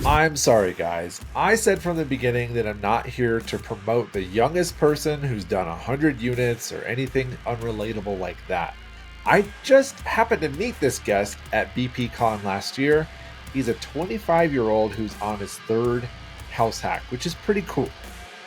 I'm sorry, guys. I said from the beginning that I'm not here to promote the youngest person who's done 100 units or anything unrelatable like that. I just happened to meet this guest at BPCon last year. He's a 25-year-old who's on his third house hack, which is pretty cool.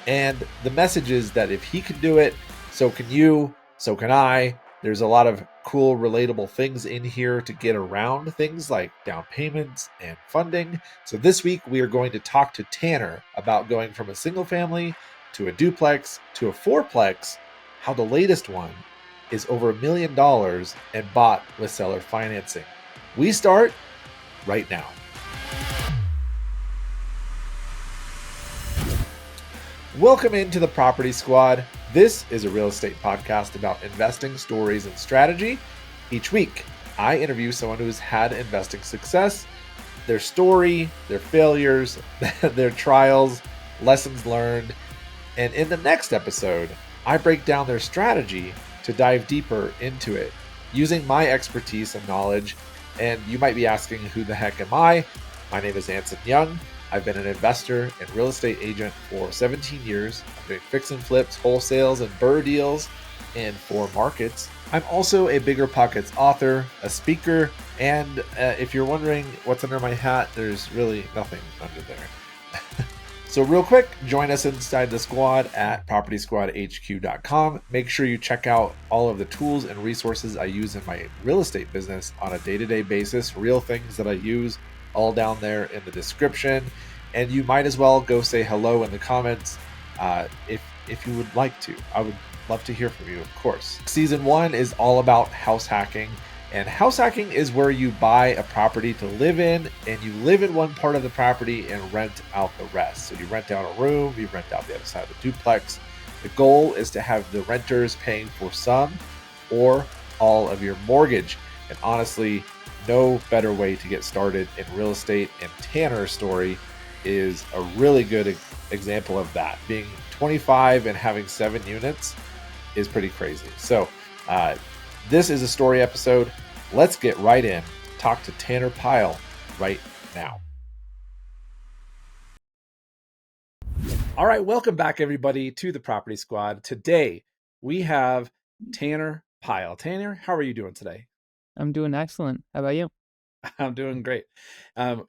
And the message is that if he can do it, so can you, so can I. There's a lot of cool, relatable things in here to get around things like down payments and funding. So this week, we are going to talk to Tanner about going from a single family to a duplex to a fourplex, how the latest one is over $1 million and bought with seller financing. We start right now. Welcome into the Property Squad. This is a real estate podcast about investing, stories, and strategy. Each week, I interview someone who's had investing success, their story, their failures, their trials, lessons learned. And in the next episode, I break down their strategy to dive deeper into it using my expertise and knowledge. And you might be asking, who the heck am I? My name is Anson Young. I've been an investor and real estate agent for 17 years. I'm doing fix and flips, wholesales, and BRRRR deals in 4 markets. I'm also a BiggerPockets author, a speaker, and if you're wondering what's under my hat, there's really nothing under there. So real quick, join us inside the squad at propertysquadhq.com. Make sure you check out all of the tools and resources I use in my real estate business on a day-to-day basis, real things that I use, all down there in the description. And you might as well go say hello in the comments if you would like to. I would love to hear from you, of course. Season 1 is all about house hacking. And house hacking is where you buy a property to live in, and you live in one part of the property and rent out the rest. So you rent out a room, you rent out the other side of the duplex. The goal is to have the renters paying for some or all of your mortgage. And honestly, no better way to get started in real estate. And Tanner's story is a really good example of that. Being 25 and having 7 units is pretty crazy. So this is a story episode. Let's get right in. Talk to Tanner Pyle right now. All right, welcome back, everybody, to the Property Squad. Today, we have Tanner Pyle. Tanner, how are you doing today? I'm doing excellent. How about you? I'm doing great.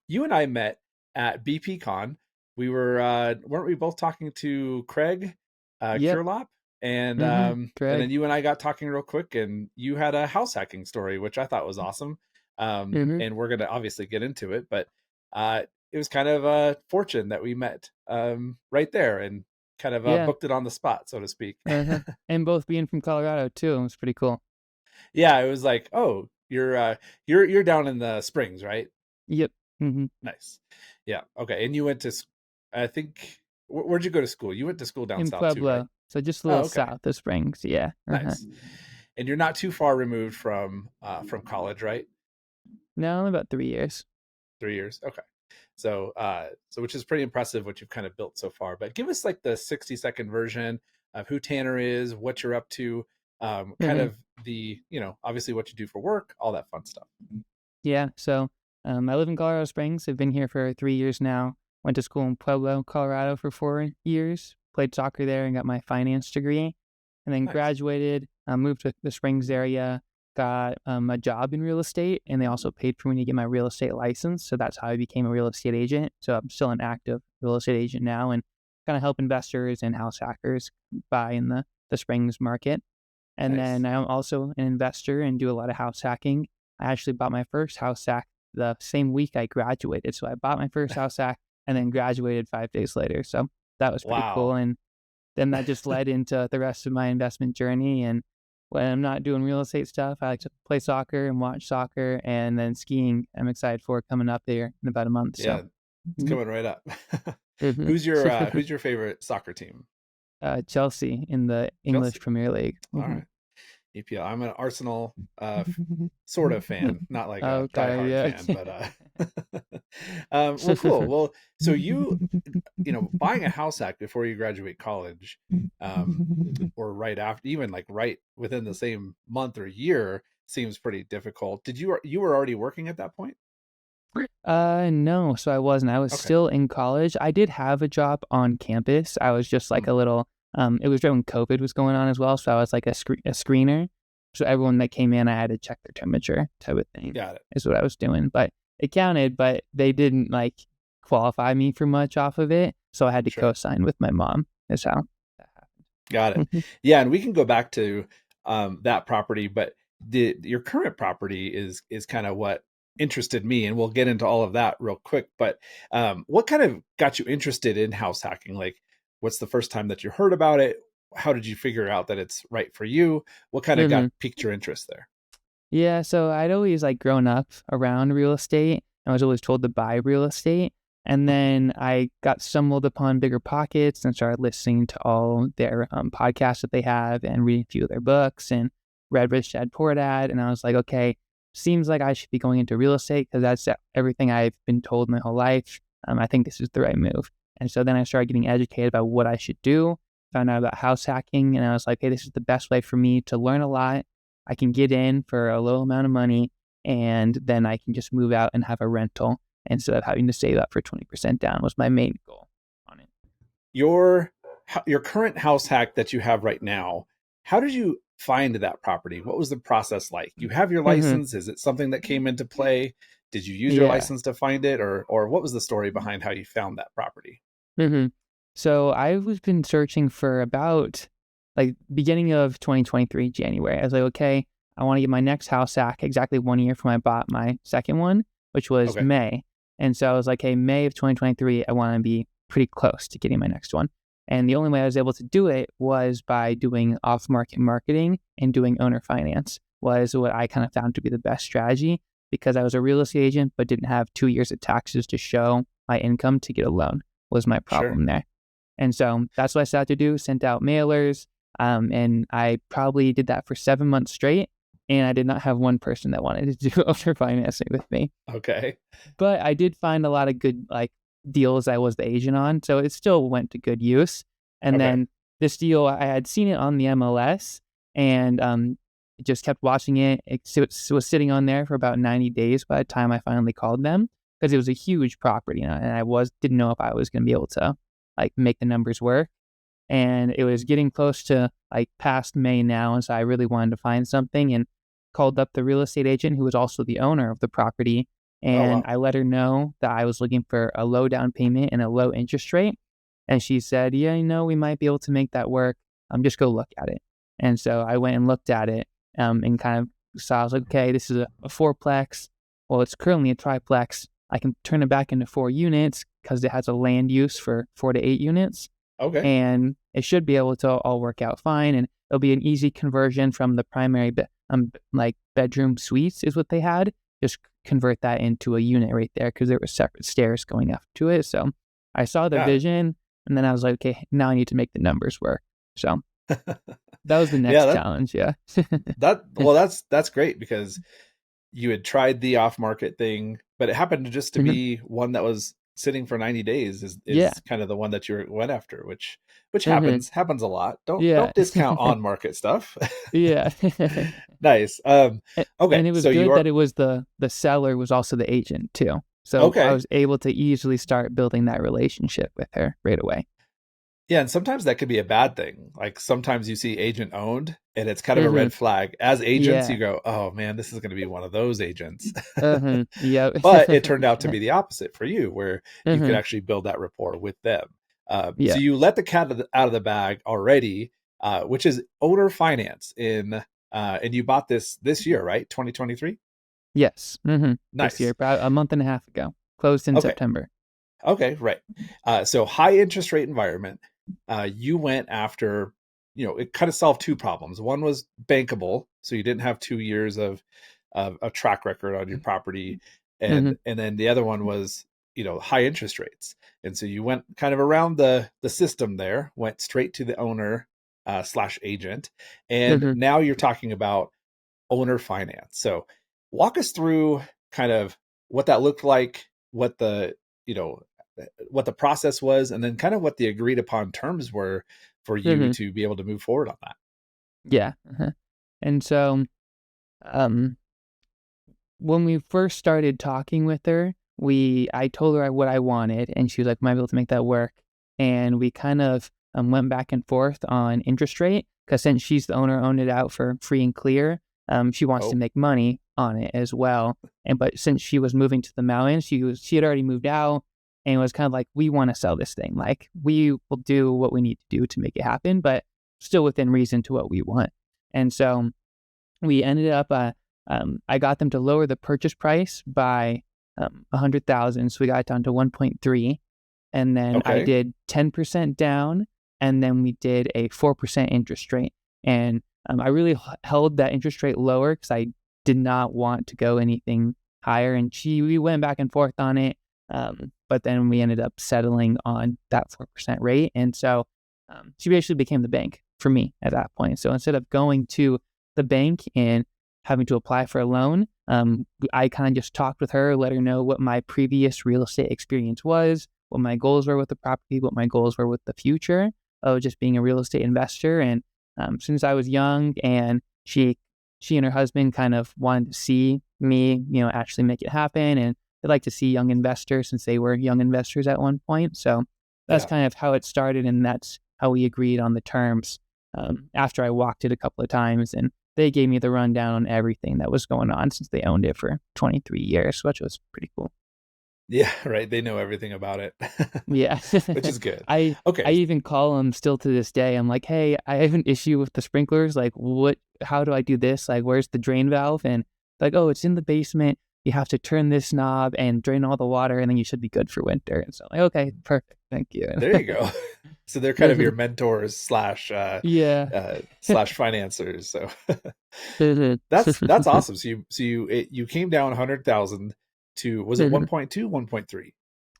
You and I met at BPCon. We were, weren't we both talking to Craig Yep. Curelop? And Craig. then you and I got talking real quick, and you had a house hacking story, which I thought was awesome. Mm-hmm. And we're going to obviously get into it, but it was kind of a fortune that we met right there and kind of Yeah. booked it on the spot, so to speak. And both being from Colorado too. It was pretty cool. Yeah, it was like, oh, you're down in the Springs, right? Yep. Nice. Yeah. Okay. And you went to, I think, where'd you go to school? You went to school down In south too, right? Pueblo. So just a Oh, little okay. south of Springs. Yeah. Nice. And you're not too far removed from college, right? No, only about 3 years. 3 years. Okay. So which is pretty impressive what you've kind of built so far. But give us like the 60-second version of who Tanner is, what you're up to, kind Mm-hmm. of the, obviously what you do for work, all that fun stuff. Yeah. So I live in Colorado Springs. I've been here for 3 years now. Went to school in Pueblo, Colorado for 4 years. Played soccer there and got my finance degree. And then Nice. graduated, moved to the Springs area, got a job in real estate, and they also paid for me to get my real estate license. So that's how I became a real estate agent. So I'm still an active real estate agent now and kind of help investors and house hackers buy in the Springs market. And Nice. then I'm also an investor and do a lot of house hacking. I actually bought my first house hack the same week I graduated. So I bought my first house hack and then graduated 5 days later. So that was pretty cool. Wow. And then that just led into the rest of my investment journey. And when I'm not doing real estate stuff, I like to play soccer and watch soccer, and then skiing. I'm excited for coming up here in about a month. Yeah, So it's coming right up. mm-hmm. Who's your favorite soccer team? Chelsea in the English Chelsea. Premier League. All right. EPL. I'm an Arsenal sort of fan, not like a Okay, diehard yeah. fan, but well, cool. Well, so buying a house hack before you graduate college, or right after, even like right within the same month or year, seems pretty difficult. You were already working at that point? No, so I wasn't. I was Okay. still in college. I did have a job on campus. I was just like Mm, a little, it was right when COVID was going on as well. So I was like a screener. So everyone that came in, I had to check their temperature type of thing got it. is what I was doing. But it counted, but they didn't like qualify me for much off of it. So I had to Sure. co-sign with my mom. Is how that Got it. happened. Yeah, and we can go back to that property, but your current property is kind of what interested me, and we'll get into all of that real quick. But what kind of got you interested in house hacking? Like, what's the first time that you heard about it? How did you figure out that it's right for you? What kind of got hmm piqued your interest there? Yeah, so I'd always like grown up around real estate. I was always told to buy real estate. And then I got stumbled upon BiggerPockets and started listening to all their podcasts that they have and reading a few of their books and read Rich Dad Poor Dad. And I was like, okay, seems like I should be going into real estate because that's everything I've been told my whole life. I think this is the right move. And so then I started getting educated about what I should do, found out about house hacking, and I was like, hey, this is the best way for me to learn a lot. I can get in for a low amount of money and then I can just move out and have a rental instead of having to save up for 20% down was my main goal on it. Your your current house hack that you have right now, how did you find that property? What was the process like? You have your hmm license. Is it something that came into play? Did you use your Yeah. license to find it, or what was the story behind how you found that property? hmm So I was been searching for about like beginning of 2023 January. I was like, okay, I want to get my next house hack exactly 1 year from when I bought my second one, which was Okay, May. And so I was like, hey, May of 2023, I want to be pretty close to getting my next one. And the only way I was able to do it was by doing off-market marketing and doing owner finance was what I kind of found to be the best strategy because I was a real estate agent but didn't have 2 years of taxes to show my income to get a loan was my sure. problem there. And so that's what I started to do, sent out mailers. And I probably did that for 7 months straight. And I did not have one person that wanted to do owner financing with me. Okay, But I did find a lot of good like deals I was the agent on. So it still went to good use. And okay, then this deal, I had seen it on the MLS and just kept watching it. Was sitting on there for about 90 days by the time I finally called them because it was a huge property and I didn't know if I was going to be able to like make the numbers work. And it was getting close to like past May now. And so I really wanted to find something and called up the real estate agent who was also the owner of the property. oh And wow, I let her know that I was looking for a low down payment and a low interest rate. And she said, yeah, we might be able to make that work. Just go look at it. And so I went and looked at it and kind of saw, I was like, okay, this is a fourplex. Well, it's currently a triplex. I can turn it back into 4 units because it has a land use for 4 to 8 units okay, and it should be able to all work out fine. And it'll be an easy conversion from the primary like bedroom suites is what they had. Just convert that into a unit right there because there were separate stairs going up to it. So I saw the got vision, and then I was like, okay, now I need to make the numbers work. So it. that was the Yeah, next challenge. Yeah. that's great because you had tried the off market thing, but it happened to just to Mhm. be one that was sitting for 90 days Yeah. is kind of the one that you went after, which hmm happens a lot. Yeah. Don't discount on market stuff. yeah. Nice. Okay, And it was so good you're that it was the seller was also the agent too. So I okay. was able to easily start building that relationship with her right away. Yeah, and sometimes that could be a bad thing. Like sometimes you see agent owned and it's kind of a hmm red flag. As agents, you Yeah. go, "Oh man, this is going to be one of those agents." Yep. But it turned out to be the opposite for you, where you could hmm actually build that rapport with them. So Yeah. you let the cat out of the bag already, which is owner finance and you bought this year, right? 2023. Yes. This year, Nice. about a month and a half ago, closed in Okay. September. Okay. Right. So high interest rate environment. You went after, it kind of solved two problems. One was bankable, so you didn't have 2 years of a track record on your property, hmm and then the other one was high interest rates, and so you went kind of around the system there, went straight to the owner slash agent, and hmm now you're talking about owner finance. So walk us through kind of what that looked like, you know what the process was, and then kind of what the agreed upon terms were for you hmm to be able to move forward on that. Yeah. And so, um, when we first started talking with her, I told her what I wanted, and she was like, "Might be able to make that work." And we kind of went back and forth on interest rate because since she's the owner, owned it out for free and clear. She wants to Oh, make money on it as well. And but since she was moving to the mountains, she had already moved out and was kind of like, we want to sell this thing. Like we will do what we need to do to make it happen, but still within reason to what we want. And so we ended up. I got them to lower the purchase price by 100,000, so we got it down to 1.3, and then I okay. did 10% down, and then we did a 4% interest rate, and I really held that interest rate lower because I did not want to go anything higher, and we went back and forth on it, but then we ended up settling on that 4% rate, and so she basically became the bank for me at that point. So instead of going to the bank and having to apply for a loan, I kind of just talked with her, let her know what my previous real estate experience was, what my goals were with the property, what my goals were with the future of just being a real estate investor. And since I was young, and she and her husband kind of wanted to see me, actually make it happen, and they like to see young investors since they were young investors at one point. So that's Yeah. kind of how it started, and that's how we agreed on the terms. After I walked it a couple of times, and they gave me the rundown on everything that was going on since they owned it for 23 years, which was pretty cool. Yeah, right. They know everything about it, Yeah. which is good. I Okay. even call them still to this day. I'm like, hey, I have an issue with the sprinklers. Like, how do I do this? Like, where's the drain valve? And like, oh, it's in the basement. You have to turn this knob and drain all the water, and then you should be good for winter. And so I'm like, okay, perfect. Thank you. There you go. So they're kind of your mentors Yeah. slash financiers. So that's awesome. So you came down 100,000 to, was it 1.2, 1.3?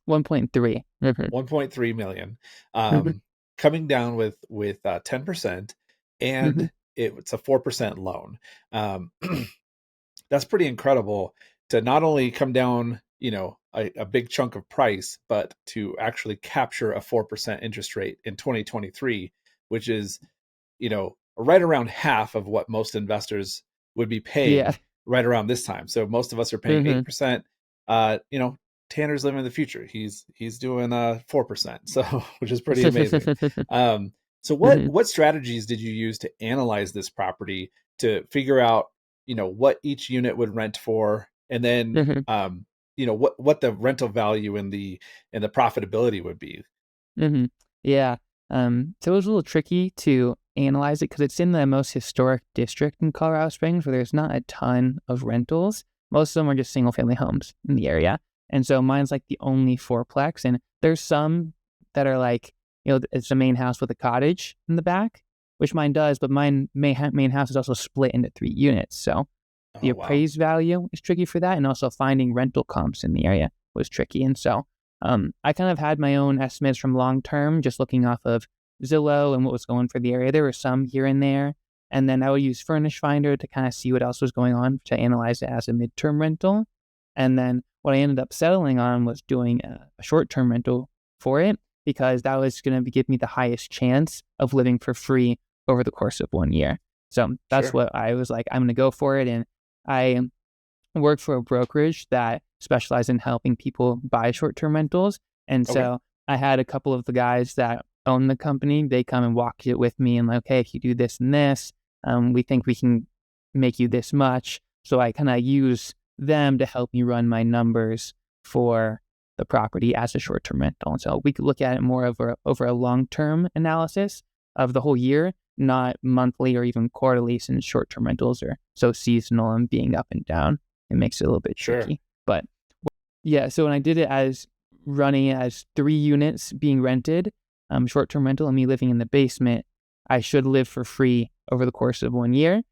1.3. 1.3 million, coming down with 10%, and it's a 4% loan. Um, that's pretty incredible to not only come down, a big chunk of price, but to actually capture a 4% interest rate in 2023, which is, right around half of what most investors would be Yeah. paying right around this time. So most of us are paying 8%. Tanner's living in the future. He's doing 4%, so which is pretty amazing. So what strategies did you use to analyze this property to figure out, what each unit would rent for, and then what the rental value and the profitability would be? hmm Yeah. So it was a little tricky to analyze it because it's in the most historic district in Colorado Springs where there's not a ton of rentals. Most of them are just single family homes in the area. And so mine's like the only fourplex. And there's some that are like, it's a main house with a cottage in the back, which mine does, but mine main house is also split into 3 units. So the Oh, wow. appraised value is tricky for that. And also finding rental comps in the area was tricky. And so I kind of had my own estimates from long term, just looking off of Zillow and what was going for the area. There were some here and there. And then I would use Furnish Finder to kind of see what else was going on to analyze it as a midterm rental. And then what I ended up settling on was doing a short term rental for it because that was going to give me the highest chance of living for free over the course of 1 year. So that's Sure. what I was like, I'm going to go for it. And I worked for a brokerage that specialized in helping people buy short-term rentals. And Okay. so I had a couple of the guys that own the company, they come and walk it with me and like, okay, if you do this and this, we think we can make you this much. So I kind of use them to help me run my numbers for the property as a short-term rental. And so we could look at it more over a long-term analysis of the whole year, not monthly or even quarterly, since short-term rentals are so seasonal and being up and down. It makes it a little bit Sure. tricky. But yeah, so when I did it as running as 3 units being rented, short-term rental and me living in the basement, I should live for free over the course of 1 year.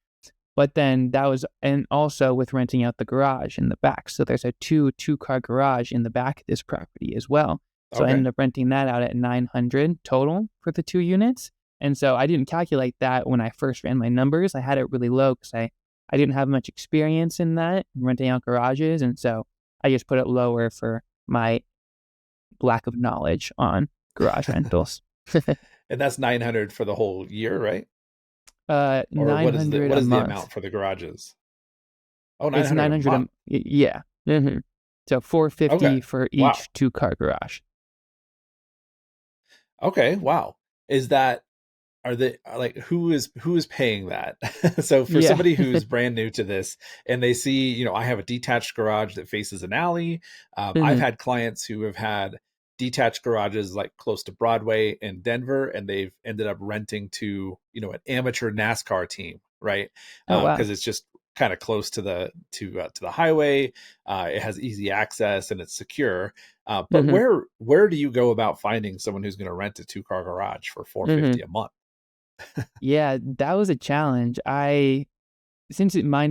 But then that was, and also with renting out the garage in the back. So there's a two-car garage in the back of this property as well. So I Okay. ended up renting that out at 900 total for the 2 units. And so I didn't calculate that when I first ran my numbers. I had it really low because I didn't have much experience in that, renting out garages. And so I just put it lower for my lack of knowledge on garage rentals. And that's 900 for the whole year, right? Or what is the 900 what a is the month. amount for the garages? Oh, It's 900 a 900 month. yeah. So $450 Okay. for Wow. each 2-car garage. Okay. Wow. Is that are they like who is paying that? So for Yeah. somebody who's brand new to this and they see, I have a detached garage that faces an alley. I've hmm had clients who have had detached garages like close to Broadway in Denver, and they've ended up renting to, an amateur NASCAR team, right? Oh, wow. Because it's just kind of close to the highway. It has easy access and it's secure. But hmm where do you go about finding someone who's going to rent a 2-car garage for hmm 450 a month? Yeah, that was a challenge. Mine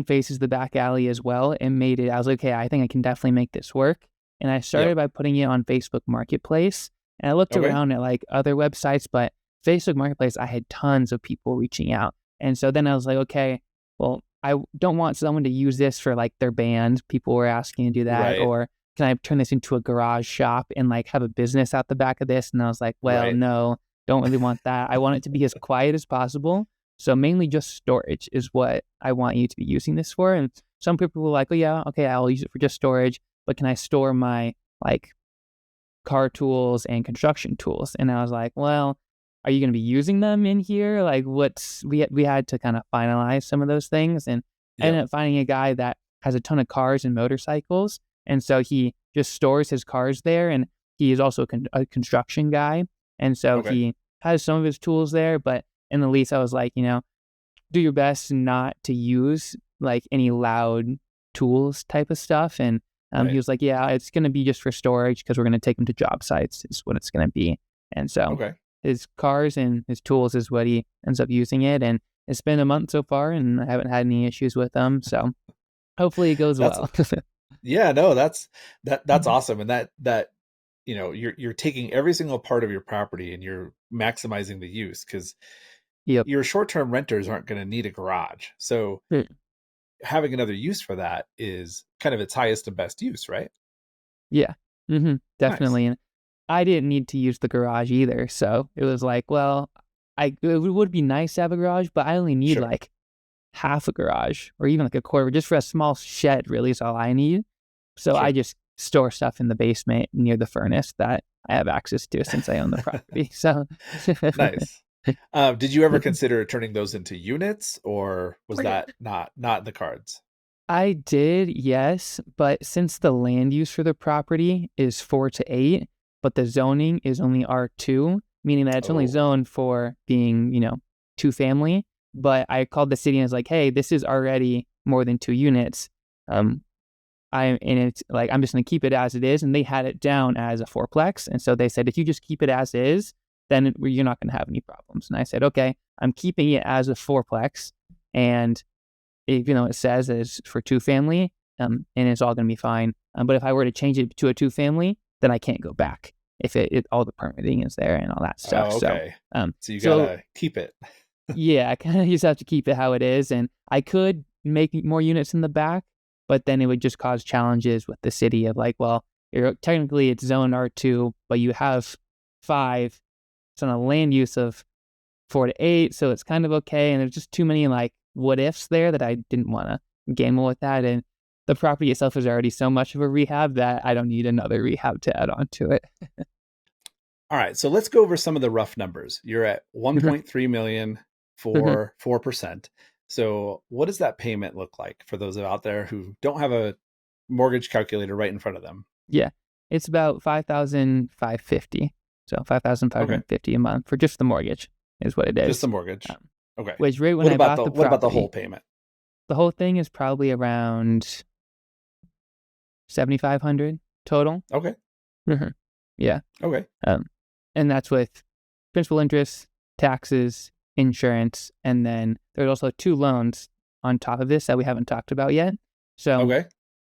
faces the back alley as well, and I was like, okay, I think I can definitely make this work. And I Yep. started by putting it on Facebook Marketplace. And I looked Okay. around at like other websites, but Facebook Marketplace, I had tons of people reaching out. And so then I was like, okay, well, I don't want someone to use this for like their band. People were asking to do that. Right. Or can I turn this into a garage shop and like have a business out the back of this? And I was like, well, Right. no, don't really want that. I want it to be as quiet as possible. So mainly just storage is what I want you to be using this for. And some people were like, oh yeah, okay, I'll use it for just storage, but can I store my like car tools and construction tools? And I was like, well, are you going to be using them in here? Like we had to kind of finalize some of those things, and I Yep. ended up finding a guy that has a ton of cars and motorcycles. And so he just stores his cars there. And he is also a construction guy. And so Okay. he has some of his tools there, but in the lease, I was like, do your best not to use like any loud tools type of stuff. And he Right. was like, yeah, it's going to be just for storage because we're going to take them to job sites is what it's going to be. And so Okay. his cars and his tools is what he ends up using it. And it's been a month so far and I haven't had any issues with them. So hopefully it goes That's well. yeah, no, that's awesome. And that you're taking every single part of your property and you're maximizing the use because Yep. your short-term renters aren't going to need a garage. So having another use for that is kind of its highest and best use, right? Yeah. Nice. Definitely. And I didn't need to use the garage either. So it was like, well, it would be nice to have a garage, but I only need Sure. like half a garage or even like a quarter just for a small shed, really, is all I need. So I Sure. just store stuff in the basement near the furnace that I have access to since I own the property. So Nice. Did you ever consider turning those into units, or was that not in the cards? I did, yes, but since the land use for the property is 4 to 8, but the zoning is only R2, meaning that it's only Oh, zoned for being, 2-family. But I called the city and was like, hey, this is already more than 2 units. Um, it's like I'm just gonna keep it as it is, and they had it down as a fourplex, and so they said if you just keep it as is, then you're not gonna have any problems. And I said, okay, I'm keeping it as a fourplex, and even though it says it's for 2-family, and it's all going to be fine. But if I were to change it to a 2-family, then I can't go back if all the permitting is there and all that stuff. oh, So, okay. um, So you so gotta keep it. yeah, I kind of just have to keep it how it is, and I could make more units in the back, but then it would just cause challenges with the city of like, well, technically it's zone R2, but you have 5. It's on a land use of 4 to 8, so it's kind of okay. And there's just too many like what ifs there that I didn't want to gamble with that. And the property itself is already so much of a rehab that I don't need another rehab to add on to it. All right, so let's go over some of the rough numbers. You're at 1.3 million for 4%. So what does that payment look like for those out there who don't have a mortgage calculator right in front of them? Yeah, it's about 5,550. So Okay, 5,550 a month for just the mortgage is what it just the is. mortgage. Um, Okay. which right when I bought the What about the whole property, payment? the whole thing is probably around 7,500 total. Okay. hmm Yeah. Okay. Um, and that's with principal interest, taxes, insurance, and then there's also 2 loans on top of this that we haven't talked about yet. So Okay.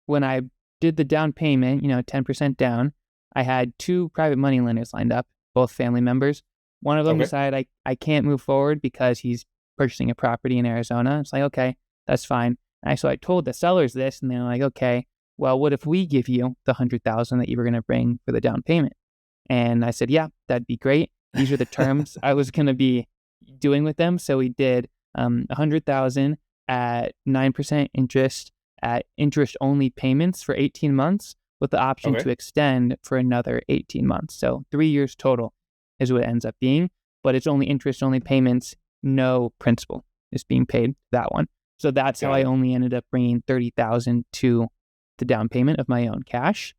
when I did the down payment, 10% down, I had 2 private money lenders lined up, both family members. One of them Okay. decided I can't move forward because he's purchasing a property in Arizona. It's like, okay, that's fine. So I told the sellers this, and they're like, okay, well, what if we give you the 100,000 that you were going to bring for the down payment? And I said, yeah, that'd be great. These are the terms I was going to be doing with them. So we did 100,000 at 9% interest at interest only payments for 18 months, with the option Okay. to extend for another 18 months. So 3 years total is what it ends up being, but it's only interest only payments, no principal is being paid that one. So that's how Got I it. only ended up bringing 30,000 to the down payment of my own cash.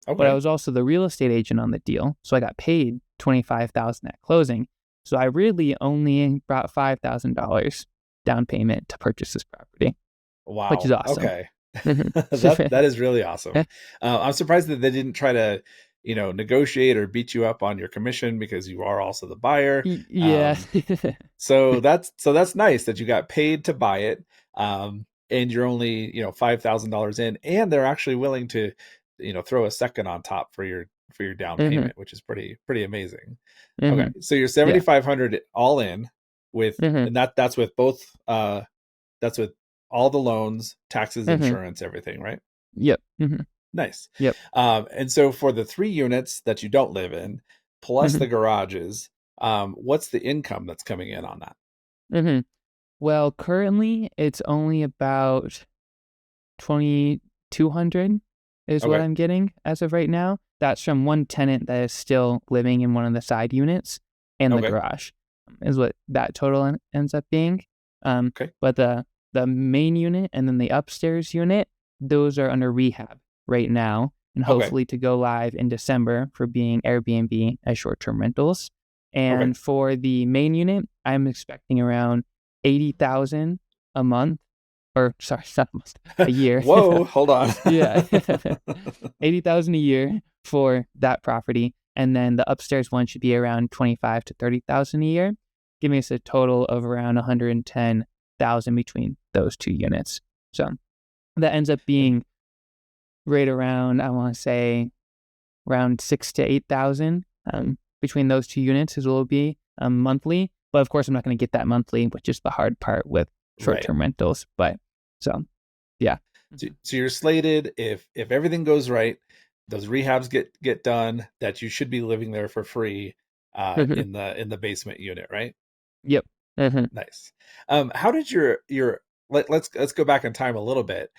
But I Okay. was also the real estate agent on the deal, so I got paid 25,000 at closing. So I really only brought $5,000 down payment to purchase this property, which is Wow. awesome. Okay. Mhm. That is really awesome. I'm surprised that they didn't try to, negotiate or beat you up on your commission because you are also the buyer. Yeah. Um, so that's nice that you got paid to buy it. And you're only, $5,000 in, and they're actually willing to, throw a second on top for your down hmm payment, which is pretty amazing. Okay. hmm So you're Yeah. 7,500 all in with, hmm and that's with both, that's with all the loans, taxes, hmm insurance, everything, right? Yep. Nice. Yep. And so for the 3 units that you don't live in, plus hmm the garages, what's the income that's coming in on that? hmm Well, currently it's only about 2,200 is what Okay. I'm getting as of right now. That's from one tenant that is still living in one of the side units and the Okay. garage is what that total ends up being. Okay. But the main unit and then the upstairs unit, those are under rehab right now, and Okay. hopefully to go live in December for being Airbnb as short-term rentals. Okay. And for the main unit, I'm expecting around 80,000 a month, or sorry, not a month, a year. Whoa, hold on. Yeah. 80,000 a year for that property. And then the upstairs one should be around 25 to 30,000 a year, giving us a total of around 110,000 between those two units. So that ends up being right around, I want to say around 6 to 8,000 between those two units is what will be monthly. But of course, I'm not going to get that monthly, which is the hard part with Right. short-term rentals. But so, yeah. So you're slated, if everything goes right, those rehabs get done, that you should be living there for free, in the basement unit, right? Yep. hmm Nice. How did your let's go back in time a little bit.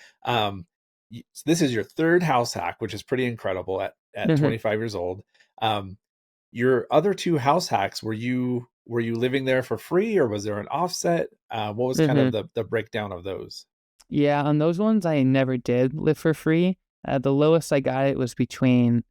This is your third house hack, which is pretty incredible at hmm 25 years old. Um, your other two house hacks, were you living there for free, or was there an offset? What was kind hmm of the breakdown of those? Yeah, on those ones, I never did live for free. The lowest I got it was between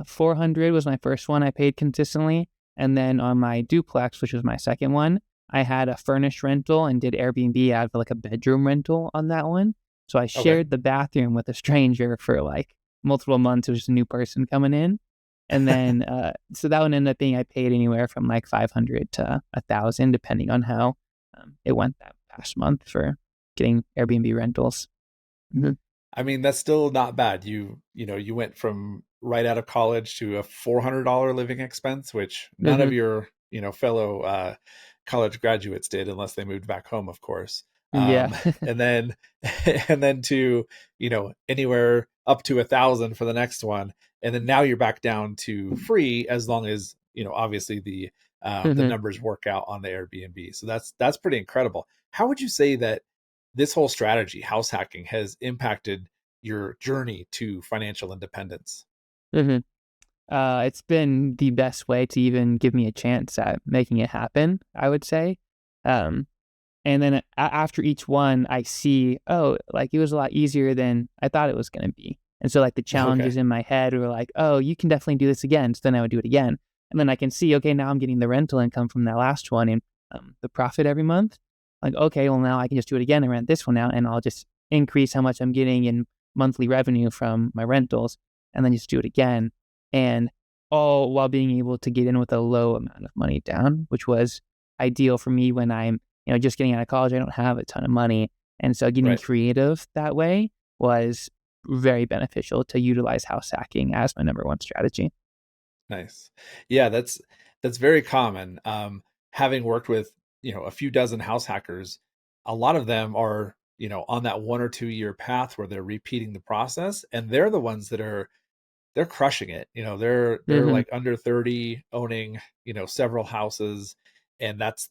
400 was my first one I paid consistently. And then on my duplex, which was my second one, I had a furnished rental and did Airbnb out of like a bedroom rental on that one. So I Okay. shared the bathroom with a stranger for like multiple months. It was just a new person coming in. And then, so that one ended up being I paid anywhere from like 500 to 1,000, depending on how it went that past month for getting Airbnb rentals. Mhm. I mean, that's still not bad. You went from right out of college to a $400 living expense, which none of Mhm. your, fellow college graduates did, unless they moved back home, of course. Yeah. And then, and then to, anywhere up to 1,000 for the next one, and then now you're back down to free, as long as, obviously the Mhm. numbers work out on the Airbnb. So that's pretty incredible. How would you say that this whole strategy, house hacking, has impacted your journey to financial independence? Mhm. It's been the best way to even give me a chance at making it happen, I would say. Um, and then after each one, I see, oh, like it was a lot easier than I thought it was going to be. And so, like, the Okay. challenges in my head were like, oh, you can definitely do this again. So then I would do it again. And then I can see, okay, now I'm getting the rental income from that last one and the profit every month. Like, okay, well, now I can just do it again and rent this one out. And I'll just increase how much I'm getting in monthly revenue from my rentals and then just do it again. And all while being able to get in with a low amount of money down, which was ideal for me when I'm just getting out of college. I don't have a ton of money. And so getting Right. creative that way was very beneficial to utilize house hacking as my number one strategy. Nice. Yeah, that's very common. Having worked with, a few dozen house hackers, a lot of them are, on that 1 or 2 year path where they're repeating the process, and they're the ones that they're crushing it. They're hmm like under 30, owning, several houses, and that's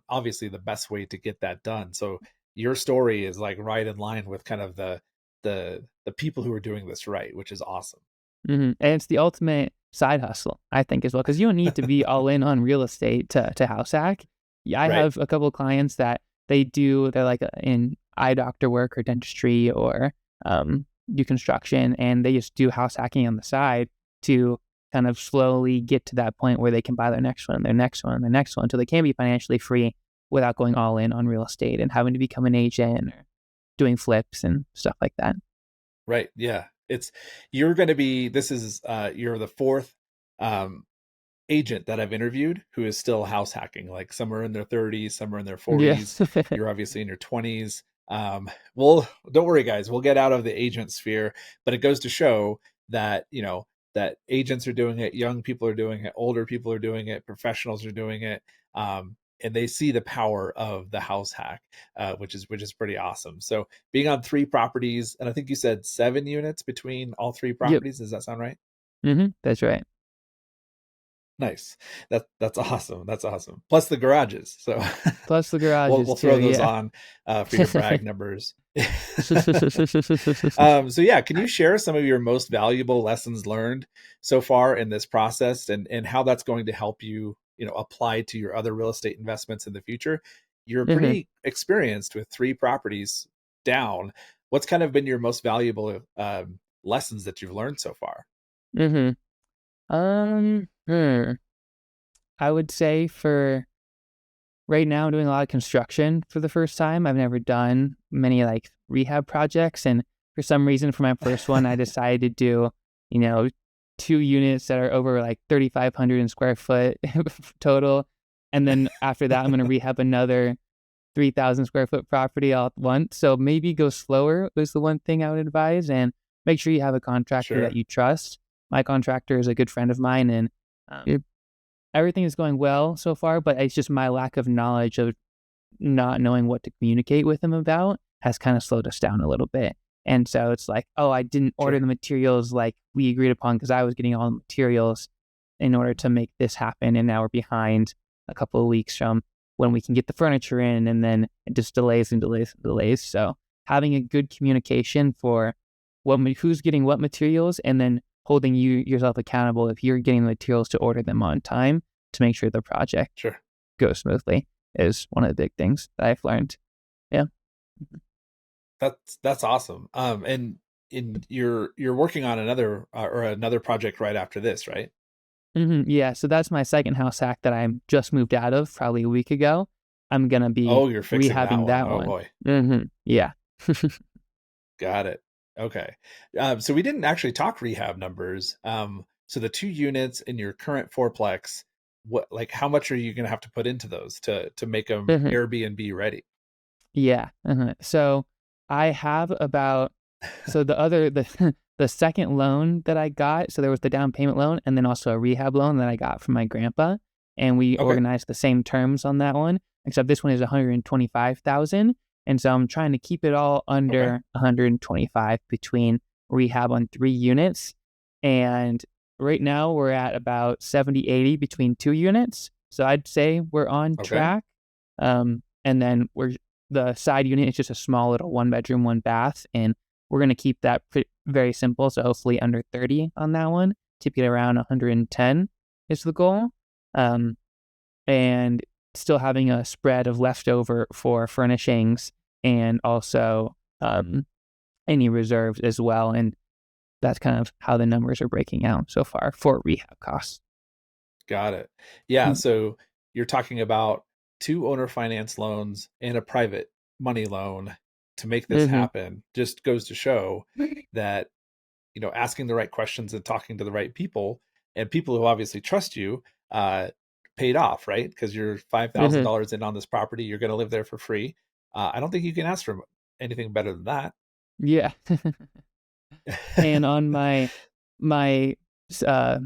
obviously the best way to get that done. So your story is like right in line with kind of the people who are doing this right, which is awesome. And it's the ultimate side hustle, I think, as well, because you don't need to be all in on real estate to house hack. Yeah, I Right. have a couple of clients that they're like in eye doctor work or dentistry or do construction, and they just do house hacking on the side to kind of slowly get to that point where they can buy their next one, their next one, their next one, until they can be financially free without going all in on real estate and having to become an agent or doing flips and stuff like that. Right. Yeah. You're going to be, this is, you're the fourth, um, agent that I've interviewed who is still house hacking. Like some are in their 30s, some are in their Yeah. 40s. You're obviously in your 20s. Well, don't worry, guys. We'll get out of the agent sphere, but it goes to show that, that agents are doing it, young people are doing it, older people are doing it, professionals are doing it. And they see the power of the house hack, which is pretty awesome. So being on 3 properties, and I think you said 7 units between all 3 Yep. properties. Does that sound right? That's right. Nice. That's awesome. That's awesome. Plus the garages. So Plus the we'll garages we'll too. throw those Yeah. on for your brag numbers. So yeah, can you share some of your most valuable lessons learned so far in this process, and how that's going to help you, apply to your other real estate investments in the future? You're hmm pretty experienced with 3 properties down. What's kind of been your most valuable lessons that you've learned so far? hmm I would say for right now, I'm doing a lot of construction for the first time. I've never done many like rehab projects, and for some reason, for my first one, I decided to do, you know, 2 units that are over like 3,500 square foot total, and then after that, I'm going to rehab another 3,000 square foot property all at once. So maybe go slower is the one thing I would advise, and make sure you have a contractor that Sure. you trust. My contractor is a good friend of mine, and everything is going well so far, but it's just my lack of knowledge of not knowing what to communicate with him about has kind of slowed us down a little bit. And so it's like, oh, I didn't order Sure. the materials like we agreed upon because I was getting all the materials in order to make this happen. And now we're behind a couple of weeks from when we can get the furniture in, and then it just delays and delays and delays. So having a good communication for who's getting what materials, and then holding yourself accountable if you're getting the materials to order them on time to make sure the project Sure. goes smoothly is one of the big things that I've learned. Yeah. That's awesome. And you're working on another project right after this, right? Yeah. So that's my second house hack that I just moved out of probably a week ago. I'm going to be Oh, you're fixing that rehabbing one. that Oh one. boy. Yeah. Got it. Okay. So we didn't actually talk rehab numbers. So the 2 units in your current fourplex, how much are you going to have to put into those to make them Mhm. Airbnb ready? Yeah. So I have about, so the the second loan that I got, so there was the down payment loan and then also a rehab loan that I got from my grandpa, and we Okay. organized the same terms on that one, except this one is 125,000, and so I'm trying to keep it all Okay. under 125 between rehab on 3 units, and right now we're at about 70-80 between 2 units, so I'd say we're on Okay. track. And then the side unit is just a small little 1 bedroom, 1 bath, and we're going to keep that very simple. So hopefully under 30 on that one to get around 110 is the goal. Um, and still having a spread of leftover for furnishings and also any reserves as well. And that's kind of how the numbers are breaking out so far for rehab costs. Got it. Yeah. Mm. So you're talking about 2 owner finance loans and a private money loan to make this Mm-hmm. happen. Just goes to show that, asking the right questions and talking to the right people, and people who obviously trust you, paid off, right? Because you're Mm-hmm. $5,000 in on this property. You're going to live there for free. I don't think you can ask for anything better than that. Yeah. And on my uh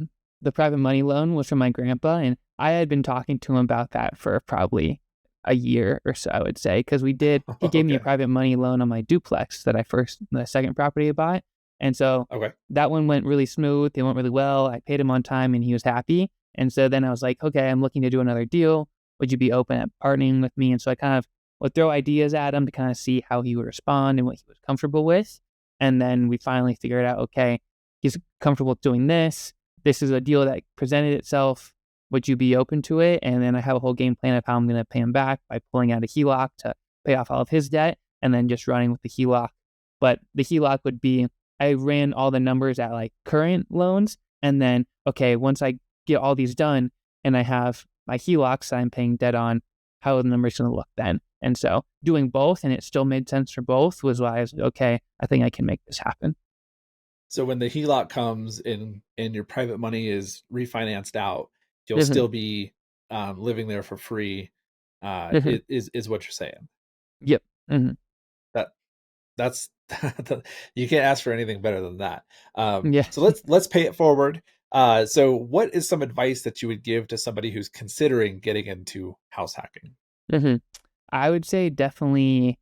the private money loan was from my grandpa, and I had been talking to him about that for probably a year or so, I would say, because he gave me a Okay. private money loan on my duplex the second property I bought. And so Okay. that one went really smooth. It went really well. I paid him on time and he was happy. And so then I was like, okay, I'm looking to do another deal. Would you be open at partnering with me? And so I kind of would throw ideas at him to kind of see how he would respond and what he was comfortable with. And then we finally figured out, okay, he's comfortable doing this. This is a deal that presented itself. Would you be open to it? And then I have a whole game plan of how I'm going to pay him back by pulling out a HELOC to pay off all of his debt and then just running with the HELOC. But the HELOC would be, I ran all the numbers at like current loans. And then, okay, once I get all these done and I have my HELOCs I'm paying debt on, how are the numbers going to look then? And so doing both, and it still made sense for both, was why I was like, okay, I think I can make this happen. So when the HELOC comes in and your private money is refinanced out, you'll Mm-hmm. still be living there for free. Mm-hmm. Is what you're saying. Yep. Mm-hmm. That that's you can't ask for anything better than that. Yeah. So let's pay it forward. So what is some advice that you would give to somebody who's considering getting into house hacking? Mm-hmm. I would say definitely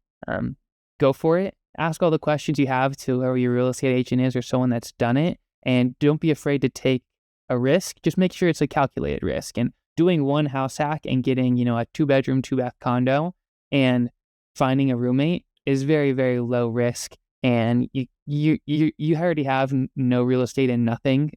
go for it. Ask all the questions you have to whoever your real estate agent is or someone that's done it. And don't be afraid to take a risk. Just make sure it's a calculated risk. And doing one house hack and getting, a 2-bedroom, 2-bath condo and finding a roommate is very, very low risk. And you already have no real estate and nothing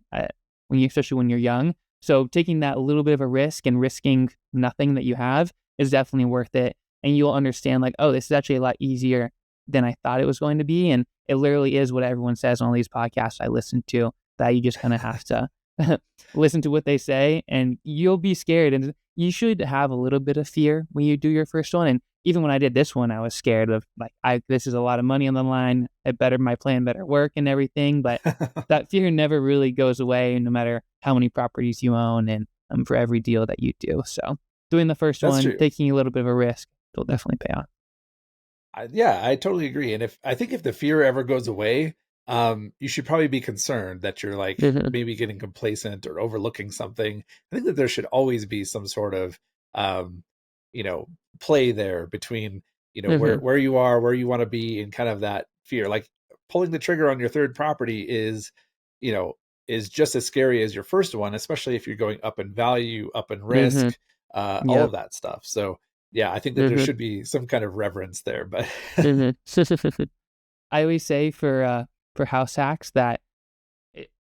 especially when you're young. So taking that little bit of a risk and risking nothing that you have is definitely worth it. And you'll understand like, oh, this is actually a lot easier than I thought it was going to be. And it literally is what everyone says on all these podcasts I listen to, that you just kind of have to listen to what they say and you'll be scared. And you should have a little bit of fear when you do your first one. And even when I did this one, I was scared of like, this is a lot of money on the line. My plan better work and everything. But that fear never really goes away no matter how many properties you own and for every deal that you do. So doing the first That's one, true. taking a little bit of a risk, will definitely pay off. Yeah, I totally agree. And I think if the fear ever goes away, you should probably be concerned that you're like Mm-hmm. maybe getting complacent or overlooking something. I think that there should always be some sort of, um, you know, play there between, Mm-hmm. where you are, where you want to be, and kind of that fear. Like pulling the trigger on your third property you know, is just as scary as your first one, especially if you're going up in value, up in Mm-hmm. risk, all of Yep. that stuff. So yeah, I think that there Mm-hmm. should be some kind of reverence there, but Mm-hmm. I always say for house hacks that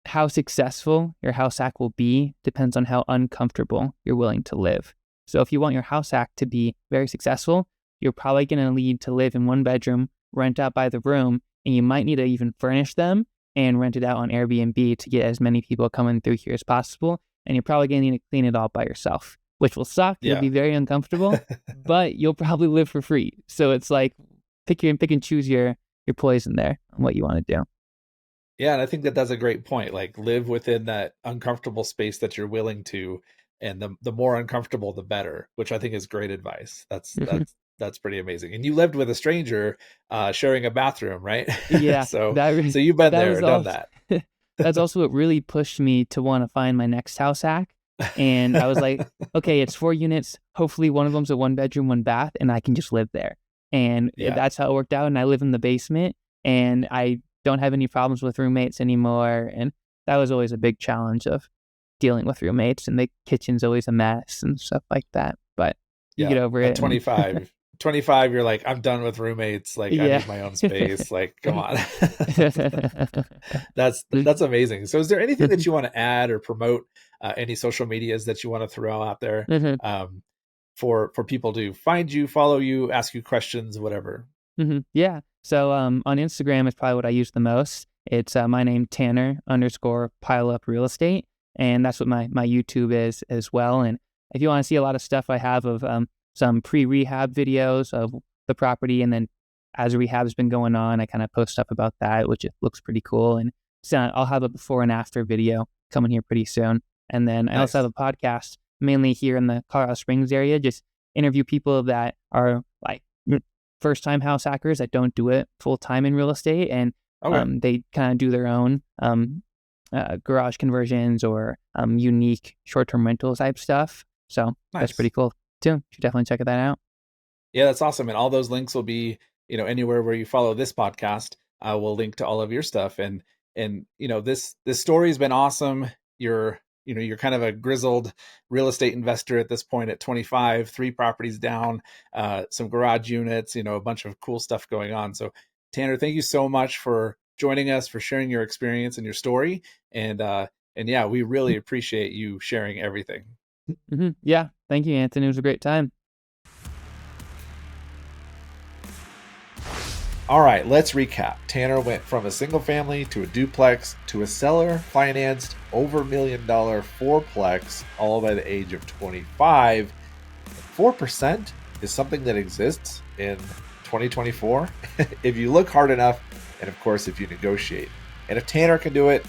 how successful your house hack will be depends on how uncomfortable you're willing to live. So if you want your house hack to be very successful, you're probably going to need to live in one bedroom, rent out by the room, and you might need to even furnish them and rent it out on Airbnb to get as many people coming through here as possible. And you're probably going to need to clean it all by yourself, which will suck. It'll yeah. be very uncomfortable, but you'll probably live for free. So it's like pick and choose your poison there on what you want to do. Yeah, and I think that that's a great point. Like live within that uncomfortable space that you're willing to, and the more uncomfortable the better, which I think is great advice. That's pretty amazing. And you lived with a stranger sharing a bathroom, right? Yeah, So you've been that there was or done all. that. That's also what really pushed me to want to find my next house hack. And I was like, okay, it's 4 units. Hopefully, one of them's a 1-bedroom, 1-bath, and I can just live there. And Yeah. that's how it worked out. And I live in the basement, and I don't have any problems with roommates anymore. And that was always a big challenge of dealing with roommates, and the kitchen's always a mess and stuff like that. But you get Yeah. over At it, and 25, you're like, I'm done with roommates. Like I yeah. need my own space. Like, come on. That's amazing. So is there anything that you want to add or promote, any social medias that you want to throw out there, Mhm. um, for people to find you, follow you, ask you questions, whatever? Yeah. So on Instagram is probably what I use the most. It's my name Tanner _ pile up real estate, and that's what my YouTube is as well. And if you want to see a lot of stuff I have of some pre-rehab videos of the property, and then as rehab's been going on, I kind of post stuff about that, which it looks pretty cool. And so I'll have a before and after video coming here pretty soon. And then I also have Nice. a podcast mainly here in the Colorado Springs area, just interview people that are like first time house hackers that don't do it full time in real estate, and Okay. they kind of do their own garage conversions or unique short term rental type stuff. So that's pretty Nice. cool too. You should definitely check that out. Yeah, that's awesome. And all those links will be, anywhere where you follow this podcast, we'll link to all of your stuff. And this story's been awesome. You're kind of a grizzled real estate investor at this point at 25, 3 properties down, some garage units, a bunch of cool stuff going on. So Tanner, thank you so much for joining us, for sharing your experience and your story. And yeah, we really appreciate you sharing everything. Yeah. Thank you, Anthony. It was a great time. All right, let's recap. Tanner went from a single family to a duplex to a seller financed over $1 million fourplex, all by the age of 25. 4% is something that exists in 2024 if you look hard enough, and of course, if you negotiate. And if Tanner can do it,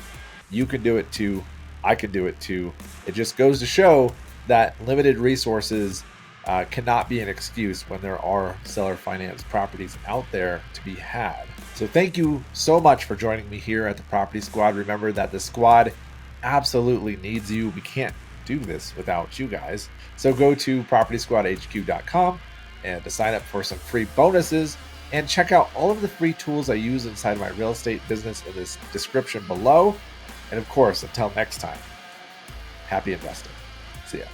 you can do it too. I can do it too. It just goes to show that limited resources cannot be an excuse when there are seller finance properties out there to be had. So thank you so much for joining me here at the Property Squad. Remember that the squad absolutely needs you. We can't do this without you guys. So go to propertysquadhq.com and to sign up for some free bonuses, and check out all of the free tools I use inside my real estate business in this description below. And of course, until next time, happy investing. See ya.